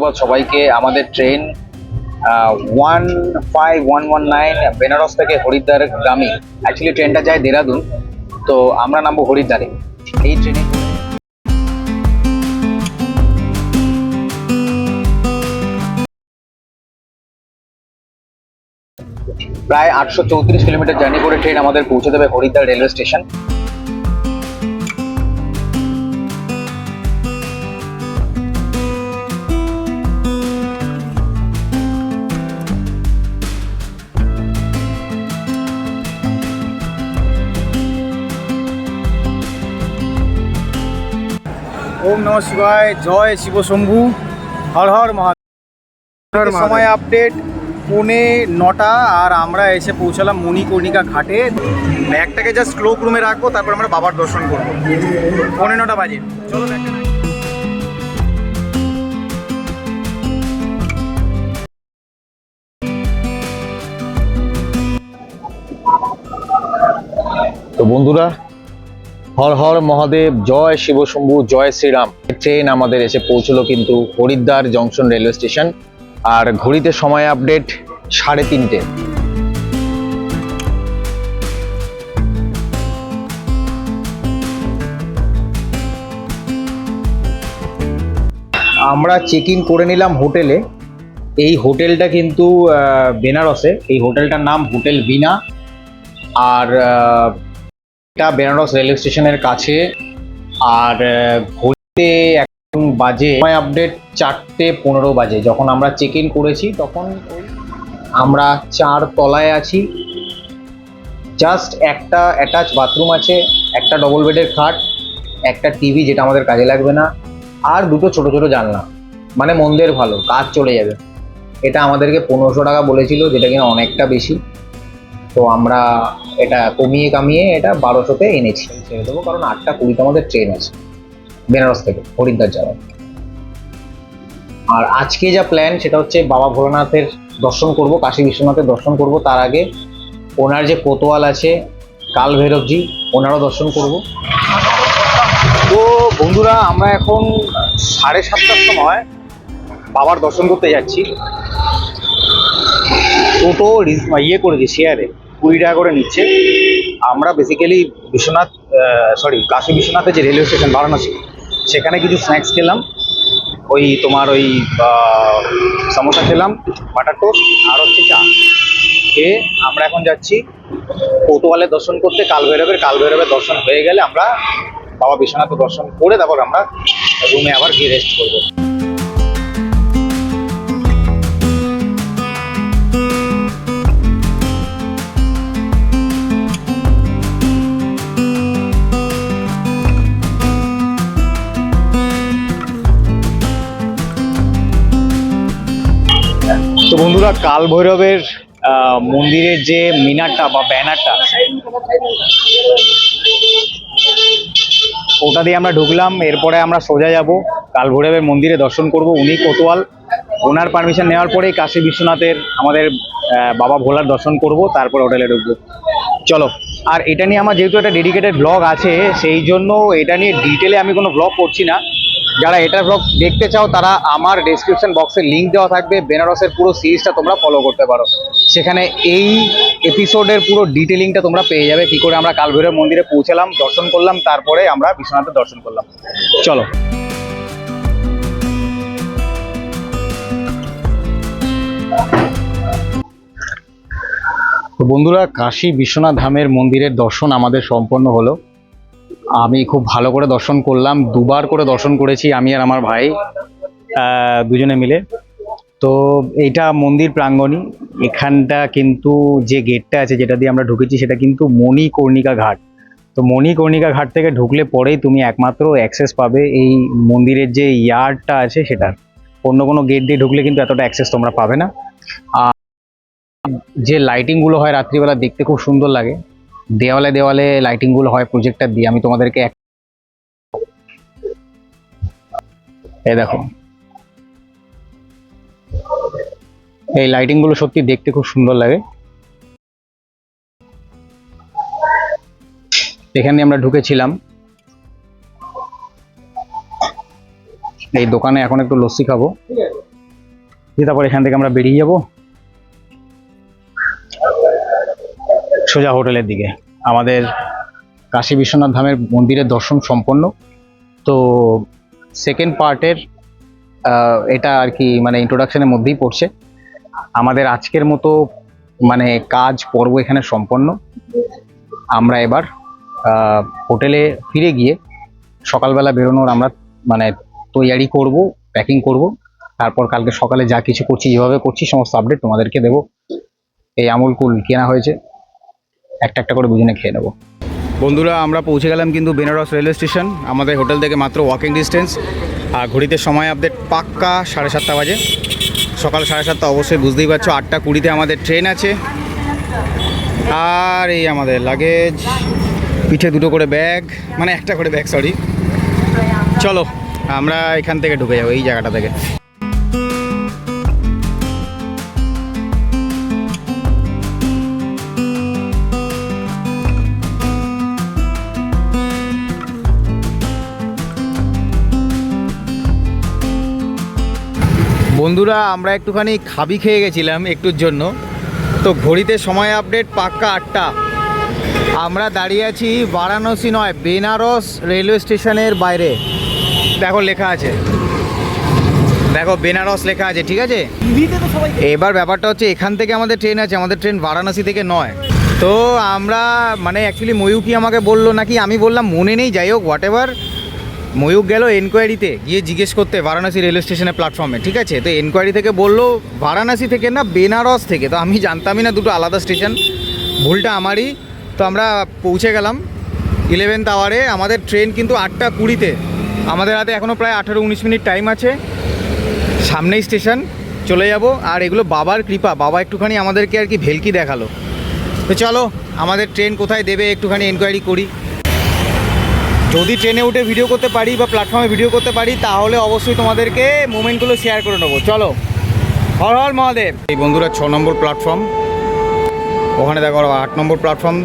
সুপ্রভাত সবাইকে। আমাদের ট্রেন 15119 বেনারস থেকে হরিদ্বার গামী। অ্যাকচুয়ালি ট্রেনটা যায় দেরাদুন, তো আমরা নামবো হরিদ্বারে। এই ট্রেনে প্রায় 834 কিলোমিটার জার্নি করে ট্রেন আমাদের পৌঁছে দেবে হরিদ্বার রেলওয়ে স্টেশন। ওম নমঃ শিবায়, জয় শিব শম্ভু, হর হর মহাদেব। সময় আপডেট 9:45 আর আমরা এসে পৌঁছালাম মণিকর্ণিকা ঘাটে। ব্যাগটাকে জাস্ট ক্লোক রুমে রাখবো, তারপর আমরা বাবার দর্শন করবো। 9:45 বাজে। চলো ব্যাগটা। তো বন্ধুরা, হর হর মহাদেব, জয় শিব শম্ভু, জয় শ্রীরাম। ট্রেন আমাদের এসে পৌঁছলো কিন্তু হরিদ্বার জংশন রেলওয়ে স্টেশন। আর ঘড়িতে সময় আপডেট 3:30। আমরা চেক ইন করে নিলাম হোটেলে। এই হোটেলটা কিন্তু বেনারসে। এই হোটেলটার নাম হোটেল বিনা। আর এটা বেনারস রেলওয়ে স্টেশনের কাছে। আর ঘড়িতে এখন বাজে সময় আপডেট 4:15 বাজে। যখন আমরা চেক ইন করেছি তখন আমরা 4 তলায় আছি। জাস্ট একটা অ্যাটাচ বাথরুম আছে, একটা ডবল বেডের খাট, একটা টিভি যেটা আমাদের কাজে লাগবে না, আর দুটো ছোট ছোট জানলা। মানে মন্দের ভালো, কাজ চলে যাবে। এটা আমাদেরকে 1500 টাকা বলেছিল, যেটা কিনা অনেকটা বেশি। তো আমরা এটা কমিয়ে কামিয়ে এটা 1200-তে এনেছি। ছেড়ে দেবো, কারণ 8:20 আমাদের ট্রেন আছে বেনারস থেকে হরিদ্বার যাওয়ার। আর আজকে যা প্ল্যান সেটা হচ্ছে বাবা ভোলানাথের দর্শন করব, কাশী বিশ্বনাথের দর্শন করব। তার আগে ওনার যে কোতোয়াল আছে কাল ভৈরবজি, ওনারও দর্শন করব। তো বন্ধুরা, আমরা এখন 7:30টার সময় বাবার দর্শন করতে যাচ্ছি। টোটো করেছি শেয়ারে, 20 টাকা করে নিচ্ছে। আমরা বেসিক্যালি কাশী বিশ্বনাথের যে রেলওয়ে স্টেশন বারাণসী, সেখানে কিছু স্ন্যাক্স খেলাম। ওই সমোসা খেলাম, বাটার টোস্ট, আর হচ্ছে চা খেয়ে আমরা এখন যাচ্ছি কোতোয়ালের দর্শন করতে। কাল ভৈরবের দর্শন হয়ে গেলে আমরা বাবা বিশ্বনাথের দর্শন করে তারপর আমরা রুমে আবার গিয়ে রেস্ট করবো। তো বন্ধুরা, কাল ভৈরবের মন্দিরের যে মিনারটা বা ব্যানারটা, ওটা দিয়ে আমরা ঢুকলাম। এরপরে আমরা সোজা যাব কাল ভৈরবের মন্দিরে দর্শন করব। উনি কোতোয়াল, ওনার পারমিশন নেওয়ার পরেই কাশী বিশ্বনাথের আমাদের বাবা ভোলার দর্শন করব, তারপর হোটেলে ঢুকবো। চলো। আর এটা নিয়ে আমার যেহেতু একটা ডেডিকেটেড ব্লগ আছে, সেই জন্য এটা নিয়ে ডিটেলে আমি কোনো ব্লগ করছি না। যারা এটা ব্লগ দেখতে চাও তারা আমার ডেসক্রিপশন বক্সে লিঙ্ক দেওয়া থাকবে, বেনারসের পুরো সিরিজটা তোমরা ফলো করতে পারো। সেখানে এই এপিসোডের পুরো ডিটেলিংটা তোমরা পেয়ে যাবে, কি করে আমরা কাল ভৈরব মন্দিরে পৌঁছালাম, দর্শন করলাম, তারপরে আমরা বিশ্বনাথের দর্শন করলাম। চলো। তো বন্ধুরা, কাশী বিশ্বনাথ ধামের মন্দিরের দর্শন আমাদের সম্পন্ন হলো। আমি খুব ভালো করে দর্শন করলাম, 2বার করে দর্শন করেছি আমি আর আমার ভাই, দুজনে মিলে। তো এইটা মন্দির প্রাঙ্গণই। এখানটা কিন্তু যে গেটটা আছে, যেটা দিয়ে আমরা ঢুকেছি, সেটা কিন্তু মণিকর্ণিকা ঘাট। তো মণিকর্ণিকা ঘাট থেকে ঢুকলে পরেই তুমি একমাত্র অ্যাক্সেস পাবে এই মন্দিরের যে ইয়ার্ডটা আছে সেটার। অন্য কোনো গেট দিয়ে ঢুকলে কিন্তু এতটা অ্যাক্সেস তোমরা পাবে না। আর যে লাইটিংগুলো হয় রাত্রিবেলা, দেখতে খুব সুন্দর লাগে। দেওয়ালে দেওয়ালে লাইটিংগুলো হয় প্রজেক্টর দিয়ে। আমি তোমাদেরকে এই দেখো, এই লাইটিংগুলো সত্যি দেখতে খুব সুন্দর লাগে। এখানে আমরা ঢুকেছিলাম। এই দোকানে এখন একটু লস্যি খাবো। দিয়ে তারপর এখান থেকে আমরা বেরিয়ে যাব সোজা হোটেলের দিকে। আমাদের কাশী বিশ্বনাথ ধামের মন্দিরের দর্শন সম্পন্ন। তো সেকেন্ড পার্টের এটা আর কি মানে ইন্ট্রোডাকশনের মধ্যেই পড়ছে। আমাদের আজকের মতো মানে কাজ পর্ব এখানে সম্পন্ন। আমরা এবার হোটেলে ফিরে গিয়ে সকালবেলা বেরোনোর আমরা মানে তৈয়ারি করব, প্যাকিং করব। তারপর কালকে সকালে যা কিছু করছি, যেভাবে করছি সমস্ত আপডেট তোমাদেরকে দেবো। এই আমুল কুল কেনা হয়েছে, একটা একটা করে বুঝিয়ে খেয়ে নেবো। বন্ধুরা, আমরা পৌঁছে গেলাম কিন্তু বেনারস রেলওয়ে স্টেশন। আমাদের হোটেল থেকে মাত্র ওয়াকিং ডিস্টেন্স। আর ঘড়িতে সময় আপডেট পাক্কা 7:30 বাজে, সকাল 7:30। অবশ্যই বুঝতেই পারছো 8:20-তে আমাদের ট্রেন আছে। আর এই আমাদের লাগেজ, পিঠে দুটো করে ব্যাগ, মানে একটা করে ব্যাগ, সরি। চলো আমরা এখান থেকে ঢুকে যাবো, এই জায়গাটা থেকে। বন্ধুরা, আমরা একটুখানি খাবি খেয়ে গেছিলাম একটুর জন্য। তো ঘড়িতে সময় আপডেট পাক্কা 8টা। আমরা দাঁড়িয়ে আছি বারাণসী নয়, বেনারস রেলওয়ে স্টেশনের বাইরে। দেখো লেখা আছে, দেখো বেনারস লেখা আছে, ঠিক আছে। এবার ব্যাপারটা হচ্ছে এখান থেকে আমাদের ট্রেন আছে, আমাদের ট্রেন বারাণসী থেকে নয়। তো আমরা মানে অ্যাকচুয়ালি ময়ূকই আমাকে বললো, নাকি আমি বললাম মনে নেই, যাই হোক হোয়াট এভার। ময়ূক গেল এনকোয়ারিতে, গিয়ে জিজ্ঞেস করতে বারাণসী রেলওয়ে স্টেশনের প্ল্যাটফর্মে, ঠিক আছে। তো এনকোয়ারি থেকে বললো বারাণসী থেকে না, বেনারস থেকে। তো আমি জানতামই না দুটো আলাদা স্টেশন, ভুলটা আমারই। তো আমরা পৌঁছে গেলাম 11th আওয়ারে। আমাদের ট্রেন কিন্তু 8:20-তে। আমাদের হাতে এখনও প্রায় 18-19 মিনিট টাইম আছে। সামনেই স্টেশন, চলে যাব। আর এগুলো বাবার কৃপা, বাবা একটুখানি আমাদেরকে আর কি ভেলকি দেখালো। তো চলো আমাদের ট্রেন কোথায় দেবে একটুখানি এনকোয়ারি করি। যদি ট্রেনে উঠে ভিডিও করতে পারি বা প্ল্যাটফর্মে ভিডিও করতে পারি, তাহলে অবশ্যই তোমাদেরকে মোমেন্টগুলো শেয়ার করে নেবো। চলো, হর হর মহাদেব। এই বন্ধুরা 6 নম্বর প্ল্যাটফর্ম, ওখানে দেখো 8 নম্বর প্ল্যাটফর্ম,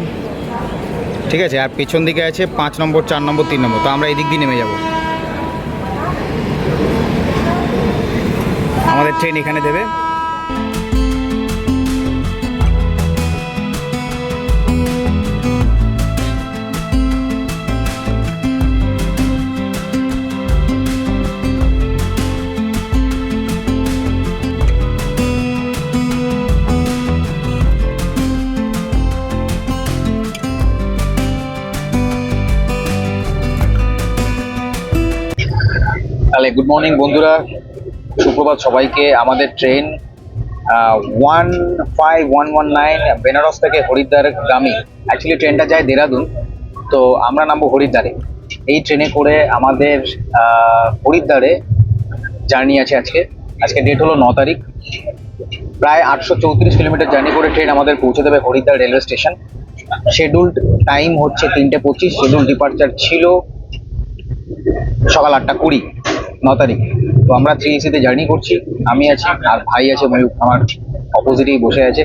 ঠিক আছে। আর পেছন দিকে আছে 5 নম্বর, 4 নম্বর, 3 নম্বর। তো আমরা এই দিক দিয়ে নেমে যাব। আমাদের ট্রেন এখানে দেবে। তাহলে গুড মর্নিং বন্ধুরা, সুপ্রভাত সবাইকে। আমাদের ট্রেন 15119 বেনারস থেকে হরিদ্বার গামী। অ্যাকচুয়ালি ট্রেনটা যায় দেরাদুন, তো আমরা নামবো হরিদ্বারে। এই ট্রেনে করে আমাদের হরিদ্বারে জার্নি আছে আজকে। আজকে ডেট হলো 9 তারিখ। প্রায় 834 কিলোমিটার জার্নি করে ট্রেন আমাদের পৌঁছে দেবে Haridwar railway station. Scheduled time হচ্ছে 3:25। শিডিউল ডিপার্চার ছিল সকাল 8:20, 9 তারিখ। তো আমরা 3AC-তে জার্নি করছি। আমি আছি আর ভাই আছে ময়ূক, আমার অপোজিটেই বসে আছে।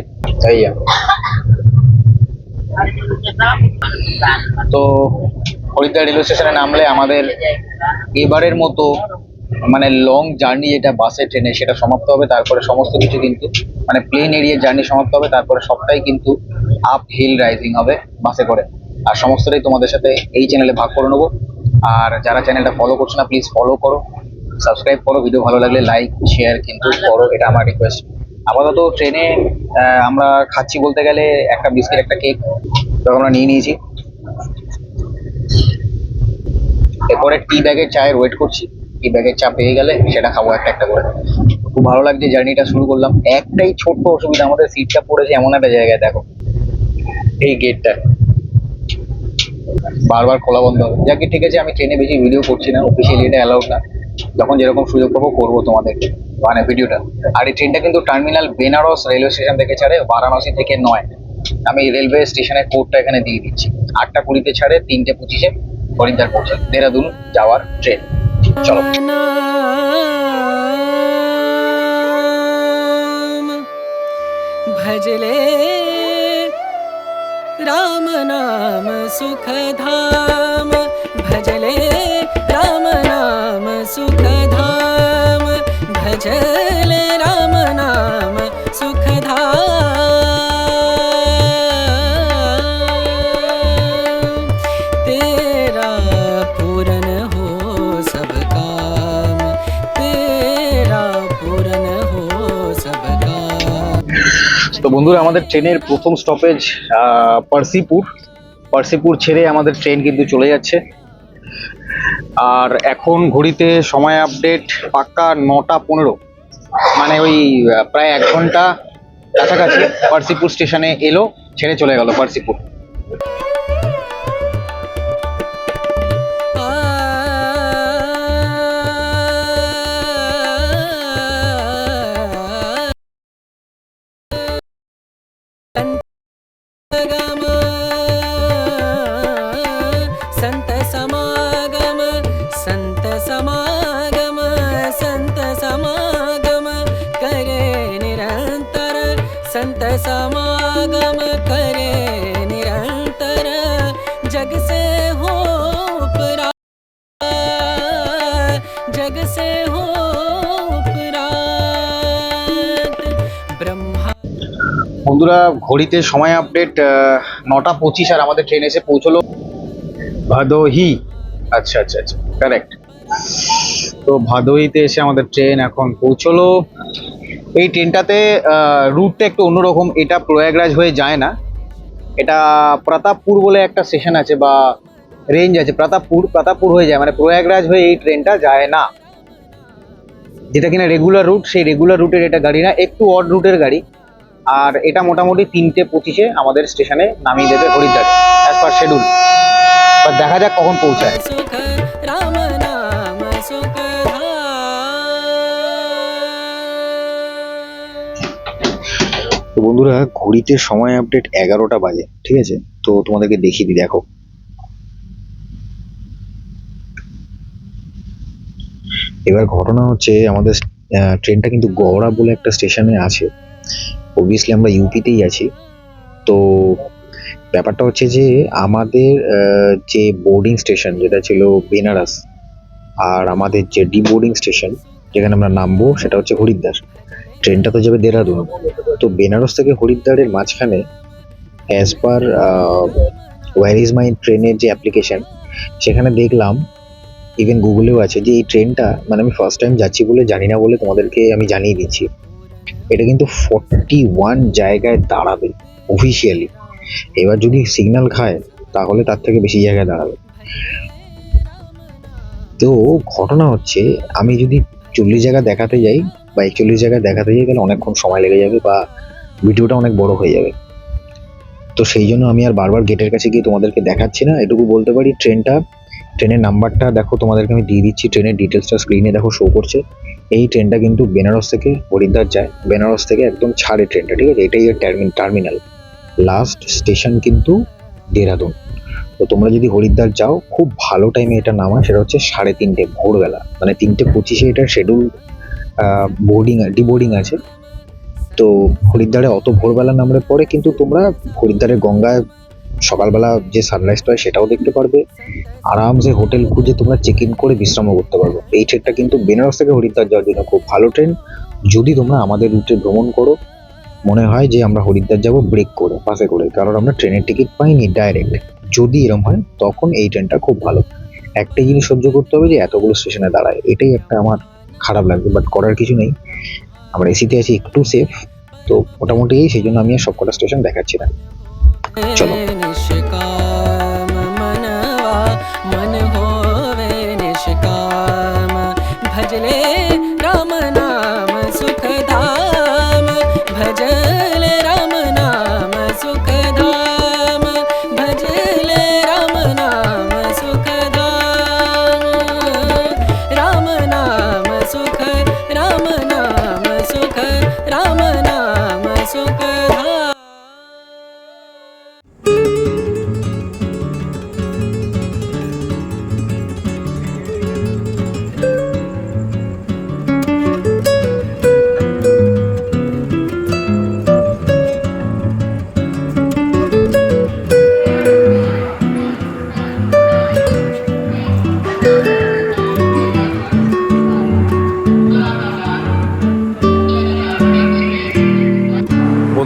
তো হরিদ্বার রেলওয়ে স্টেশনে নামলে আমাদের এবারের মতো মানে লং জার্নি যেটা বাসে ট্রেনে, সেটা সমাপ্ত হবে। তারপরে সমস্ত কিছু কিন্তু মানে প্লেন এরিয়ার জার্নি সমাপ্ত হবে। তারপরে সবটাই কিন্তু আপ হিল রাইজিং হবে বাসে করে। আর সমস্তটাই তোমাদের সাথে এই চ্যানেলে ভাগ করে নেবো। আর যারা চ্যানেলটা ফলো করছো না, প্লিজ ফলো করো, সাবস্ক্রাইব করো। ভিডিও ভালো লাগলে লাইক শেয়ার কিন্তু করো, এটা আমার রিকোয়েস্ট। আপাতত ট্রেনে আমরা খাচ্ছি বলতে গেলে একটা বিস্কিট, একটা কেক, তো আমরা নিয়ে নিয়েছি। এরপরে টি ব্যাগের চায়ের ওয়েট করছি। টি ব্যাগের চা পেয়ে গেলে সেটা খাবো একটা একটা করে। খুব ভালো লাগছে, জার্নিটা শুরু করলাম। একটাই ছোট্ট অসুবিধা, আমাদের সিটটা পড়েছে এমন একটা জায়গায়, দেখো এই গেটটা বারবার খোলা বন্ধ হবে। যাকে ঠিক আছে, আমি ট্রেনে বেশি ভিডিও করছি না, অফিসিয়ালি এটা অ্যালাউড না। যখন যেরকম সুযোগ পাবো করবো তোমাদেরকে মানে ভিডিওটা। আর এই ট্রেনটা কিন্তু টার্মিনাল বেনারস রেলওয়ে স্টেশন থেকে ছাড়ে, বারাণসী থেকে নয়। আমি রেলওয়ে স্টেশনের কোডটা এখানে দিয়ে দিচ্ছি। 8:20-তে ছাড়ে, 3:25-এ হরিদ্বার পৌঁছে, দেরাদুন যাওয়ার ট্রেন। চলো। भजले राम नाम सुख धाम, भजले राम नाम सुख धाम, भज भजले राम नाम सुखधाम तेरा पूरन हो सब काम तेरा पूरन हो सब काम। তো বন্ধুরা আমাদের ট্রেনের প্রথম স্টপেজ পার্সিপুর ছেড়ে আমাদের ট্রেন কিন্তু চলে যাচ্ছে। আর এখন ঘড়িতে সময় আপডেট পাক্কা 9:15, মানে ওই প্রায় 1 ঘন্টা কাছাকাছি পার্সিপুর স্টেশনে এলো, ছেড়ে চলে গেল পার্সিপুর। संत समागम संत समागम संत समागम करे निरंतर संत समागम करे निरंतर जग से हो उपरा जग से हो उपरात ब्रह्मा। বন্ধুরা ঘড়িতে সময় আপডেট 9:25 আর আমাদের ট্রেন এসে পৌঁছলো ভাদোহি। আচ্ছা আচ্ছা আচ্ছা, কারেক্ট। তো ভাদোহিতে এসে আমাদের ট্রেন এখন পৌঁছলো। এই ট্রেনটাতে রুটটা একটু অন্যরকম, এটা প্রয়াগরাজ হয়ে যায় না, এটা প্রতাপপুর বলে একটা স্টেশন আছে বা রেঞ্জ আছে, প্রতাপপুর হয়ে যায়, মানে প্রয়াগরাজ হয়ে এই ট্রেনটা যায় না। যেটা কিনা রেগুলার রুট, সেই রেগুলার রুটের এটা গাড়ি না, একটু অড রুটের গাড়ি। আর এটা মোটামুটি 3:25 আমাদের স্টেশনে নামিয়ে দেবে হরিদ্বারে অ্যাজ পার শিডিউল। বা দেখা যাক কখন পৌঁছায়। सुख राम नाम सुखधाम। তো বন্ধুরা ঘড়িতে সময় আপডেট 11টা বাজে, ঠিক আছে? তো তোমাদেরকে দেখিয়ে দিই, দেখো। এবার ঘটনা হচ্ছে আমাদের ট্রেনটা কিন্তু গওড়া বলে একটা স্টেশনে আছে। অবভিয়াসলি আমরা ইউপিতেই আছি। তো ব্যাপারটা হচ্ছে যে আমাদের যে বোর্ডিং স্টেশন যেটা ছিল বেনারস, আর আমাদের যে ডিবোর্ডিং স্টেশন যেখানে আমরা নামবো সেটা হচ্ছে হরিদ্বার। ট্রেনটা তো যাবে দেরাদুন। তো বেনারস থেকে হরিদ্বারের মাঝখানে as per where is my ট্রেনের যে অ্যাপ্লিকেশন, সেখানে দেখলাম, ইভেন গুগলেও আছে, যে এই ট্রেনটা, মানে আমি ফার্স্ট টাইম যাচ্ছি বলে জানি না বলে তোমাদেরকে আমি জানিয়ে দিচ্ছি, এটা কিন্তু 41 জায়গায় দাঁড়াবে অফিসিয়ালি। এবার যদি সিগন্যাল খায় তাহলে তার থেকে বেশি জায়গায় দাঁড়াবে। তো ঘটনা হচ্ছে আমি যদি 40 জায়গা দেখাতে যাই বা 41 জায়গায় দেখাতে যাই তাহলে অনেকক্ষণ সময় লেগে যাবে বা ভিডিওটা অনেক বড় হয়ে যাবে। তো সেই জন্য আমি আর বারবার গেটের কাছে গিয়ে তোমাদেরকে দেখাচ্ছি না। এটুকু বলতে পারি, ট্রেনের নাম্বারটা দেখো, তোমাদেরকে আমি দিয়ে দিচ্ছি। ট্রেনের ডিটেলসটা স্ক্রিনে দেখো শো করছে। এই ট্রেনটা কিন্তু বেনারস থেকে হরিদ্বার যায়, বেনারস থেকে একদম ছাড়ে ট্রেনটা, ঠিক আছে? এটাই এর টার্মিনাল, লাস্ট স্টেশন কিন্তু দেরাদুন। তো তোমরা যদি হরিদ্বার যাও, খুব ভালো টাইমে এটা নামায়, সেটা হচ্ছে 3:30 ভোরবেলা, মানে 3:25 এটার শিডিউল ডিবোর্ডিং আছে। তো হরিদ্বারে অত ভোরবেলা নামলে পরে কিন্তু তোমরা হরিদ্বারের গঙ্গায় সকালবেলা যে সানরাইজটা হয় সেটাও দেখতে পারবে। আরামসে হোটেল খুঁজে তোমরা চেক ইন করে বিশ্রামও করতে পারবে। এই ট্রেনটা কিন্তু বেনারস থেকে হরিদ্বার যাওয়ার জন্য খুব ভালো ট্রেন। যদি তোমরা আমাদের রুটে ভ্রমণ করো, মনে হয় যে আমরা হরিদ্বার যাব ব্রেক করে, বাসে করে, কারণ আমরা ট্রেনের টিকিট পাইনি ডাইরেক্ট, যদি এরকম হয় তখন এই ট্রেনটা খুব ভালো। একটাই জিনিস সহ্য করতে হবে যে এতগুলো স্টেশনে দাঁড়ায়, এটাই একটা আমার খারাপ লাগবে, বাট করার কিছু নেই। আমরা এসিতে আছি, একটু সেফ। তো মোটামুটি সেই জন্য আমি আর সবকটা স্টেশন দেখাচ্ছি না। চলো। निष्काम मनवा मन होवे निष्काम भजले राम नाम सुखधाम भजले राम नाम सुखधाम भजले राम नाम सुखधाम राम नाम सुख राम नाम सुख राम नाम सुखधाम।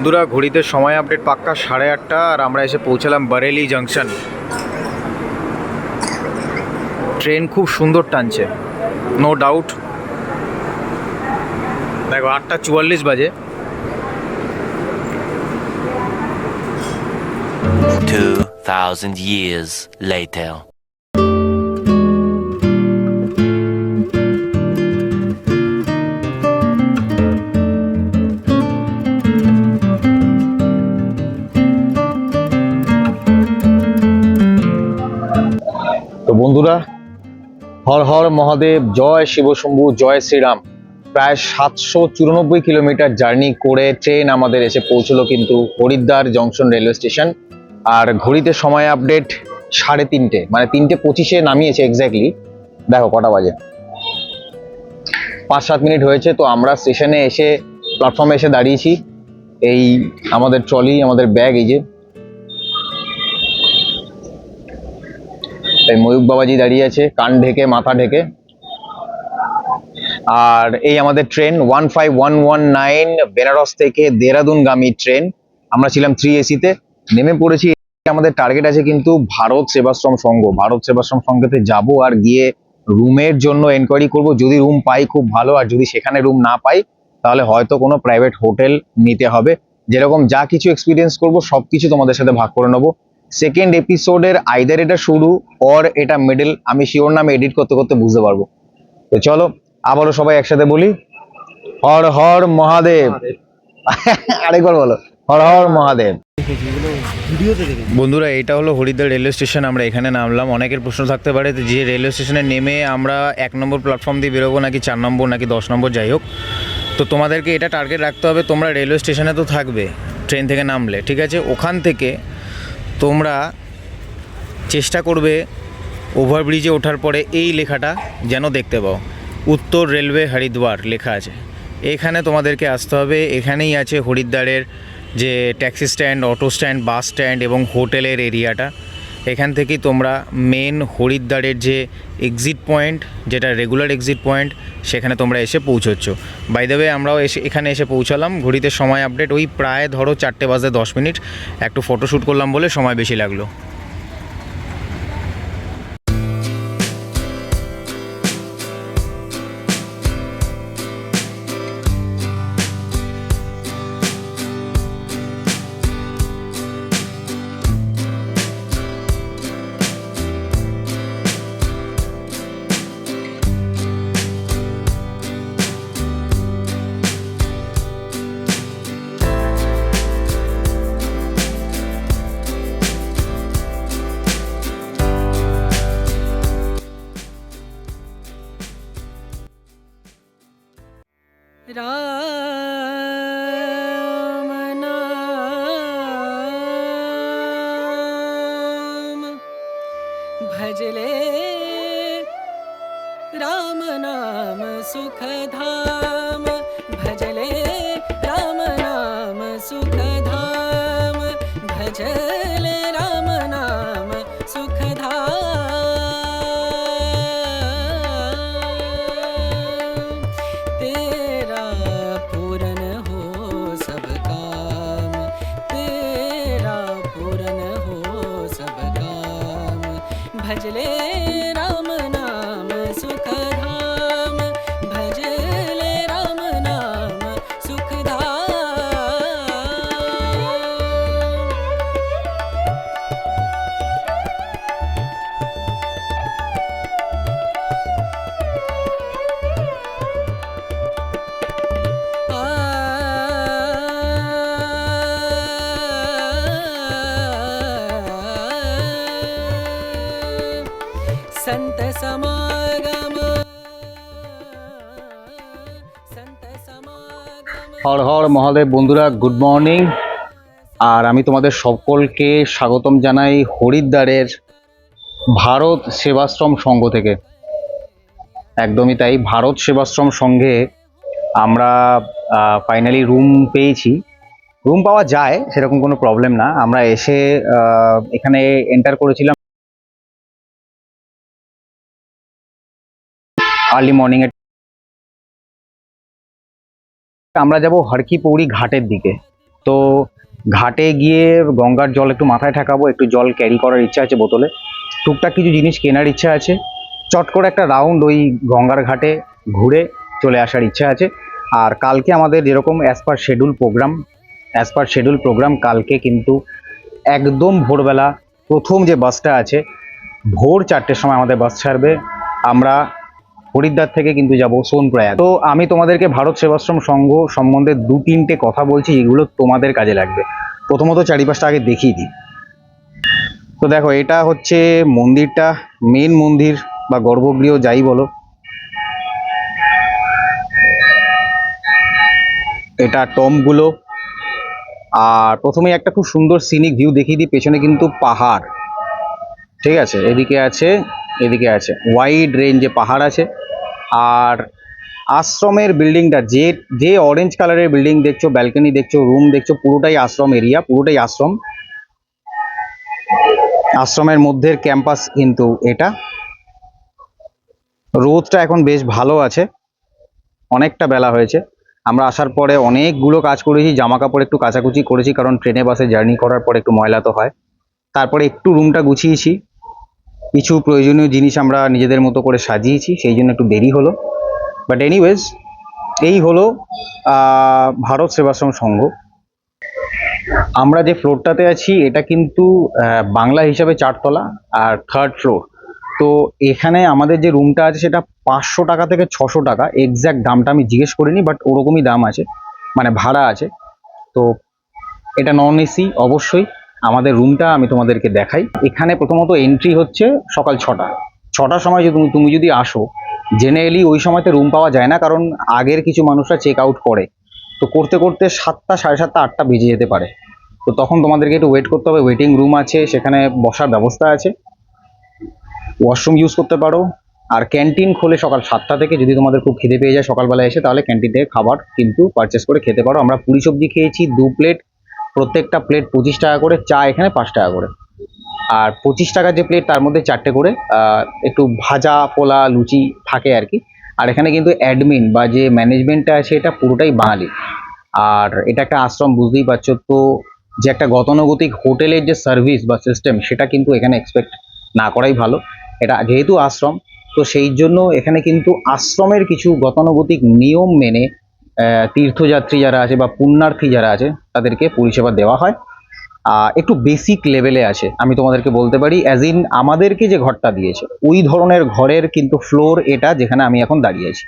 বন্ধুরা ঘড়িতে সময় আপডেট পাক্কা 8:30 আর আমরা এসে পৌঁছালাম বারেলি জাংশন। ট্রেন খুব সুন্দর টানছে, নো ডাউট। দেখো 8:44 বাজে। 2000 years later. তো বন্ধুরা, হর হর মহাদেব, জয় শিবশম্ভু, জয় শ্রীরাম। প্রায় 794 কিলোমিটার জার্নি করে ট্রেন আমাদের এসে পৌঁছলো কিন্তু হরিদ্বার জংশন রেলওয়ে স্টেশন। আর ঘড়িতে সময় আপডেট 3:30, মানে 3:25 নামিয়েছে এক্স্যাক্টলি। দেখো কটা বাজে, 5-7 মিনিট হয়েছে। তো আমরা স্টেশনে এসে প্ল্যাটফর্মে এসে দাঁড়িয়েছি। এই আমাদের ট্রলি, আমাদের ব্যাগ, এই যে এই ময়ূক বাবাজি দাঁড়িয়ে আছে কান ঢেকে, মাথা ঢেকে। আর এই আমাদের ট্রেন 15119 বেনারস থেকে দেরাদুনগামী ট্রেন। আমরা ছিলাম 3AC-তে, নেমে পড়েছি। আমাদের টার্গেট আছে কিন্তু ভারত সেবাশ্রম সংঘ। ভারত সেবাশ্রম সংঘতে যাব আর গিয়ে রুমের জন্য এনকোয়ারি করব। যদি রুম পাই খুব ভালো, আর যদি সেখানে রুম না পাই তাহলে হয়তো কোনো প্রাইভেট হোটেল নিতে হবে। যেরকম যা কিছু এক্সপিরিয়েন্স করব সব কিছু তোমাদের সাথে ভাগ করে নেবো। সেকেন্ড এপিসোডের আইদার এটা শুরু অর এটা মিডল, আমি শিওর না, আমি এডিট করতে করতে বুঝতে পারবো। তো চলো আবারও সবাই একসাথে বলি, হর হর মহাদেব। আরেকবার বলো, হর হর মহাদেব। বন্ধুরা এটা হলো হরিদ্বার রেলওয়ে স্টেশন। আমরা এখানে নামলাম। অনেকের প্রশ্ন থাকতে পারে যে রেলওয়ে স্টেশনে নেমে আমরা 1 নম্বর প্ল্যাটফর্ম দিয়ে বেরোবো নাকি 4 নম্বর নাকি 10 নম্বর, যাই হোক। তো তোমাদেরকে এটা টার্গেট রাখতে হবে, তোমরা রেলওয়ে স্টেশনে তো থাকবে ট্রেন থেকে নামলে, ঠিক আছে? ওখান থেকে তোমরা চেষ্টা করবে ওভারব্রিজে ওঠার পরে এই লেখাটা যেন দেখতে পাও, উত্তর রেলওয়ে হরিদ্বার লেখা আছে। এখানে তোমাদেরকে আসতে হবে। এখানেই আছে হরিদ্বারের যে taxi stand, auto stand, bus stand এবং হোটেলের এরিয়াটা। এখান থেকেই তোমরা মেন হরিদ্বারের যে এক্সিট পয়েন্ট, যেটা রেগুলার এক্সিট পয়েন্ট, সেখানে তোমরা এসে পৌঁছচ্ছ। বাই দ্য ওয়ে আমরাও এখানে এসে পৌঁছালাম। ঘড়িতে সময় আপডেট ওই প্রায় ধরো 4:10 একটু ফটোশ্যুট করলাম বলে সময় বেশি লাগলো। राम नाम भजले, राम नाम सुखधाम भजले, राम नाम सुखधाम भजले, राम नाम सुखधाम। तेरा पूरन हो सब काम, तेरा पूरन हो सब काम भजले, राम नाम सुखधाम भजले, राम नाम सुखधाम। संत समागम, संत समागम। হর হর মহাদেব। বন্ধুরা গুড মর্নিং। আর আমি তোমাদের সকলকে স্বাগতম জানাই হরিদ্বারের ভারত সেবাশ্রম সংঘ থেকে। একদমই তাই, ভারত সেবাশ্রম সংঘে আমরা ফাইনালি রুম পেয়েছি। রুম পাওয়া যায়, সেরকম কোনো প্রবলেম না। আমরা এসে এখানে এন্টার করেছিলাম আর্লি মর্নিংয়ে। আমরা যাব হরকি পৌড়ি ঘাটের দিকে। তো ঘাটে গিয়ে গঙ্গার জল একটু মাথায় ঠাকাবো, একটু জল ক্যারি করার ইচ্ছা আছে বোতলে, টুকটাক কিছু জিনিস কেনার ইচ্ছা আছে, চট করে একটা রাউন্ড ওই গঙ্গার ঘাটে ঘুরে চলে আসার ইচ্ছা আছে। আর কালকে আমাদের যেরকম অ্যাজ পার শিডিউল প্রোগ্রাম কালকে কিন্তু একদম ভোরবেলা প্রথম যে বাসটা আছে ভোর 4টের সময় আমাদের বাস ছাড়বে। আমরা হরিদ্বার থেকে কিন্তু যাব সোনপ্রয়াগ। তো আমি তোমাদেরকে ভারত সেবাশ্রম সংঘ সম্বন্ধে 2-3টে কথা বলছি, এগুলো তোমাদের কাজে লাগবে। প্রথমত চারিপাশটা আগে দেখিয়ে দিই। তো দেখো, এটা হচ্ছে মন্দিরটা, মেন মন্দির বা গর্ভগৃহ যাই বলো। এটা টম্বগুলো। আর প্রথমেই একটা খুব সুন্দর সিনিক ভিউ দেখিয়ে দিই। পেছনে কিন্তু পাহাড়, ঠিক আছে, এদিকে আছে ওয়াইড রেঞ্জে পাহাড় আছে। আর আশ্রমের বিল্ডিংটা, যে অরেঞ্জ কালারের বিল্ডিং দেখছো, ব্যালকনি দেখছো, রুম দেখছো, পুরোটাই আশ্রম এরিয়া, পুরোটাই আশ্রমের মধ্যে ক্যাম্পাস কিন্তু এটা। রোদটা এখন বেশ ভালো আছে, অনেকটা বেলা হয়েছে। আমরা আসার পরে অনেকগুলো কাজ করেছি, জামা কাপড় একটু কাচাকুচি করেছি, কারণ ট্রেনে বাসে জার্নি করার পর একটু ময়লা তো হয়। তারপরে একটু রুমটা গুছিয়েছি, কিছু প্রয়োজনীয় জিনিস আমরা নিজেদের মতো করে সাজিয়েছি, সেই জন্য একটু দেরি হলো। বাট এনিওয়েজ, এই হলো ভারত সেবাশ্রম সংঘ। আমরা যে ফ্লোরটাতে আছি এটা কিন্তু বাংলা হিসাবে 4তলা আর 3rd ফ্লোর। তো এখানে আমাদের যে রুমটা আছে সেটা 500 টাকা থেকে 600 টাকা, এক্স্যাক্ট দামটা আমি জিজ্ঞেস করিনি, বাট ওরকমই দাম আছে, মানে ভাড়া আছে। তো এটা নন এসি অবশ্যই। আমাদের রুমটা আমি তোমাদেরকে দেখাই। এখানে প্রথমত এন্ট্রি হচ্ছে সকাল 6টার সময়। তুমি যদি আসো, জেনারেলি ওই সময়তে রুম পাওয়া যায় না, কারণ আগের কিছু মানুষরা চেক আউট করে, তো করতে করতে 7টা, 7:30, 8টা বেজে যেতে পারে। তো তখন তোমাদেরকে একটু ওয়েট করতে হবে। ওয়েটিং রুম আছে, সেখানে বসার ব্যবস্থা আছে, ওয়াশরুম ইউজ করতে পারো। আর ক্যান্টিন খোলে সকাল 7টা থেকে। যদি তোমাদের খুব খিদে পেয়ে যায় সকালবেলা এসে, তাহলে ক্যান্টিন থেকে খাবার কিন্তু পারচেস করে খেতে পারো। আমরা পুরি সবজি খেয়েছি 2 প্লেট, প্রত্যেকটা প্লেট 25 টাকা করে, চা এখানে 5 টাকা করে। আর 25 টাকার যে প্লেট তার মধ্যে 4টে করে একটু ভাজা, পোলা, লুচি থাকে আর কি। আর এখানে কিন্তু অ্যাডমিন বা যে ম্যানেজমেন্টটা আছে এটা পুরোটাই বাঙালি। আর এটা একটা আশ্রম, বুঝতেই পারছো। তো যে একটা গতানুগতিক হোটেলের যে সার্ভিস বা সিস্টেম, সেটা কিন্তু এখানে এক্সপেক্ট না করাই ভালো। এটা যেহেতু আশ্রম, তো সেই জন্য এখানে কিন্তু আশ্রমের কিছু গতানুগতিক নিয়ম মেনে তীর্থযাত্রী যারা আছে বা পুণ্যার্থী যারা আছে তাদেরকে পরিষেবা দেওয়া হয়। একটু বেসিক লেভেলে আছে, আমি তোমাদেরকে বলতে পারি। অ্যাজ ইন আমাদেরকে যে ঘরটা দিয়েছে ওই ধরনের ঘরের কিন্তু ফ্লোর এটা, যেখানে আমি এখন দাঁড়িয়ে আছি।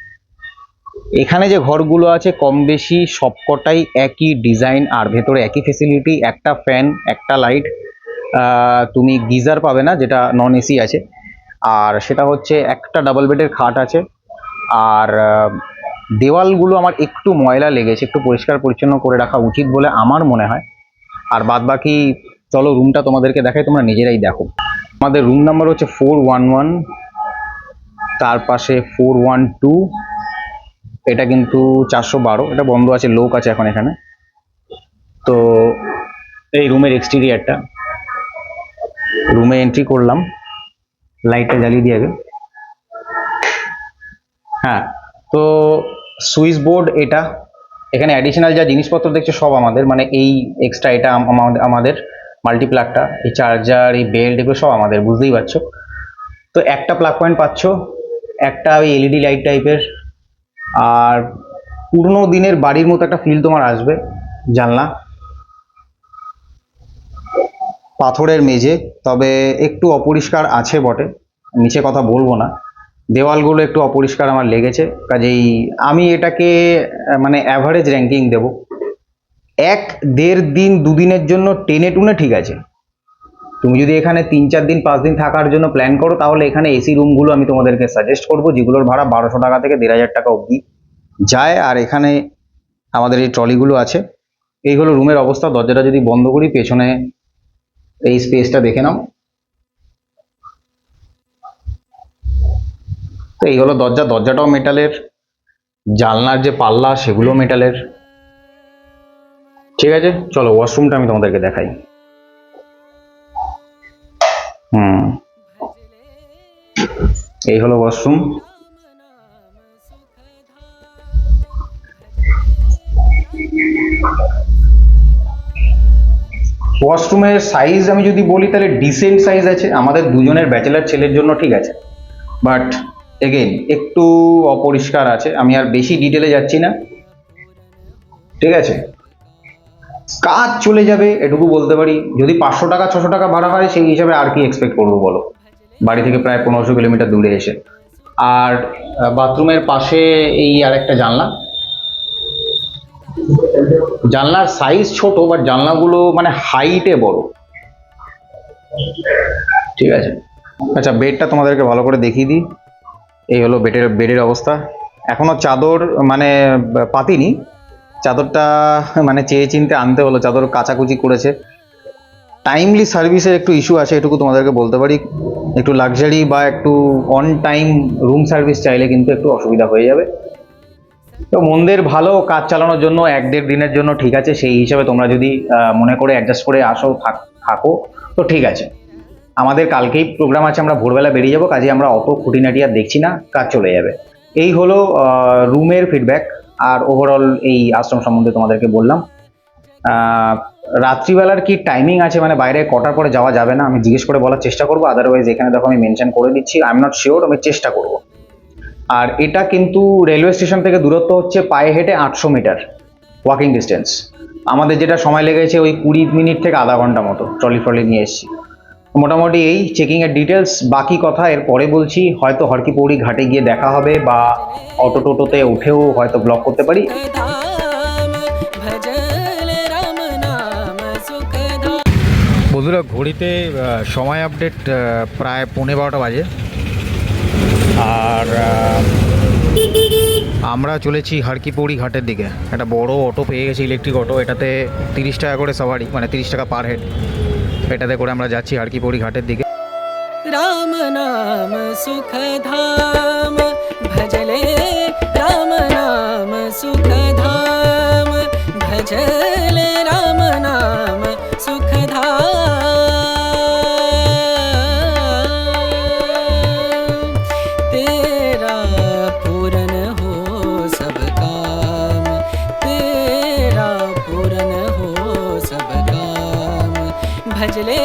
এখানে যে ঘরগুলো আছে কম বেশি সবকটাই একই ডিজাইন, আর ভেতরে একই ফেসিলিটি, একটা ফ্যান, একটা লাইট। তুমি গিজার পাবে না, যেটা নন এসি আছে। আর সেটা হচ্ছে একটা ডাবল বেডের খাট আছে। আর দেওয়ালগুলো আমার একটু ময়লা লেগেছে, একটু পরিষ্কার পরিচ্ছন্ন করে রাখা উচিত বলে আমার মনে হয়। আর বাদ বাকি চলো রুমটা তোমাদেরকে দেখাই, তোমরা নিজেরাই দেখো। আমাদের রুম নাম্বার হচ্ছে 411, তার পাশে 412, এটা কিন্তু 412, এটা বন্ধ আছে, লোক আছে এখন এখানে। তো এই রুমের এক্সটেরিয়ারটা, রুমে এন্ট্রি করলাম, লাইটটা জ্বালিয়ে দিয়ে আগে। হ্যাঁ, তো সুইচ বোর্ড এটা। এখানে অ্যাডিশনাল যা জিনিসপত্র দেখছো সব আমাদের, মানে এই এক্সট্রা এটা আমাদের মাল্টিপ্লাগটা, এই চার্জার, এই বেল্ট, এগুলো সব আমাদের, বুঝতেই পারছো। তো একটা প্লাগ পয়েন্ট পাচ্ছ, একটা ওই এলইডি লাইট টাইপের। আর পুরনো দিনের বাড়ির মতো একটা ফিল তোমার আসবে। জানলা, পাথরের মেঝে, তবে একটু অপরিষ্কার আছে বটে, নিচে কথা বলবো না। দেওয়ালগুলো একটু অপরিষ্কার আমার লেগেছে, কাজেই আমি এটাকে মানে অ্যাভারেজ র্যাঙ্কিং দেব। 1-1.5 দিন 2 দিনের জন্য টেনে টুনে ঠিক আছে। তুমি যদি এখানে 3-4 দিন 5 দিন থাকার জন্য প্ল্যান করো, তাহলে এখানে এসি রুমগুলো আমি তোমাদেরকে সাজেস্ট করবো, যেগুলোর ভাড়া 1200 টাকা থেকে 1500 টাকা অবধি যায়। আর এখানে আমাদের এই ট্রলিগুলো আছে। এই হলো রুমের অবস্থা। দরজাটা যদি বন্ধ করি, পেছনে এই স্পেসটা দেখে নাও। তো এই হলো দরজাটাও মেটালের, জানলার যে পাল্লা সেগুলো মেটালের। ঠিক আছে, চলো ওয়াশরুমটা আমি তোমাদেরকে দেখাই। এই হলো ওয়াশরুম। ওয়াশরুমের সাইজ আমি যদি বলি তাহলে ডিসেন্ট সাইজ আছে, আমাদের দুজনের ব্যাচেলার ছেলের জন্য ঠিক আছে, বাট এগেইন একটু অপরিষ্কার আছে। আমি আর বেশি ডিটেলে যাচ্ছি না, ঠিক আছে। কাজ চলে যাবে এটুকু বলতে পারি। যদি 500 টাকা 600 টাকা ভাড়া হয় সেই হিসাবে আর কি এক্সপেক্ট করবো বলো, বাড়ি থেকে প্রায় 1500 কিলোমিটার দূরে এসে। আর বাথরুমের পাশে এই আর একটা জানলা, জানলার সাইজ ছোট বাট জানলাগুলো মানে হাইটে বড়, ঠিক আছে। আচ্ছা, বেডটা তোমাদেরকে ভালো করে দেখিয়ে দিই। এই হলো বেডের অবস্থা। এখনো চাদর মানে পাতিনি, চাদরটা মানে চেয়ে চিনতে আনতে হলো, চাদর কাচাকুচি করেছে। টাইমলি সার্ভিসের একটু ইস্যু আছে এটুকু তোমাদেরকে বলতে পারি। একটু লাক্সারি বা একটু অন টাইম রুম সার্ভিস চাইলে কিন্তু একটু অসুবিধা হয়ে যাবে। তো মন্দির ভালো, কাজ চালানোর জন্য 1-1.5 দিনের জন্য ঠিক আছে। সেই হিসাবে তোমরা যদি মনে করে অ্যাডজাস্ট করে আসো থাকো তো ঠিক আছে। আমাদের কালকেই প্রোগ্রাম আছে, আমরা ভোরবেলা বেরিয়ে যাবো, কাজে আমরা অত খুঁটিনাটি আর দেখছি না, কাজ চলে যাবে। এই হলো রুমের ফিডব্যাক আর ওভারঅল এই আশ্রম সম্বন্ধে তোমাদেরকে বললাম। রাত্রিবেলার কি টাইমিং আছে, মানে বাইরে কটার পরে যাওয়া যাবে না, আমি জিজ্ঞেস করে বলার চেষ্টা করবো। আদারওয়াইজ এখানে দেখো আমি মেনশন করে দিচ্ছি, আই এম নট শিওর, আমি চেষ্টা করব। আর এটা কিন্তু রেলওয়ে স্টেশন থেকে দূরত্ব হচ্ছে পায়ে হেঁটে 800 মিটার ওয়াকিং ডিস্টেন্স। আমাদের যেটা সময় লেগেছে ওই 20 মিনিট থেকে আধা ঘন্টা মতো ট্রলি নিয়ে এসেছি। মোটামুটি এই চেকিংয়ের ডিটেলস, বাকি কথা এর পরে বলছি। হয়তো হরকিপৌড়ি ঘাটে গিয়ে দেখা হবে বা অটো টোটোতে উঠেও হয়তো ব্লগ করতে পারি। धाम भजल राम नाम सुख धाम। বন্ধুরা, ঘড়িতে সময় আপডেট প্রায় 11:15 বাজে। আর আমরা চলেছি হরকিপৌড়ি ঘাটের দিকে। একটা বড় অটো পেয়ে গেছি, ইলেকট্রিক অটো। এটাতে 30 টাকা করে সওয়ারি, মানে 30 টাকা পার হেড। এটাতে করে আমরা যাচ্ছি হরকিপৌড়ি ঘাটের দিকে। राम नाम सुख धाम भजले राम नाम सुख धाम भजले राम नाम सुख धाम। तेरा पूरन हो सब काम, तेरा पूरन हो सब काम भजले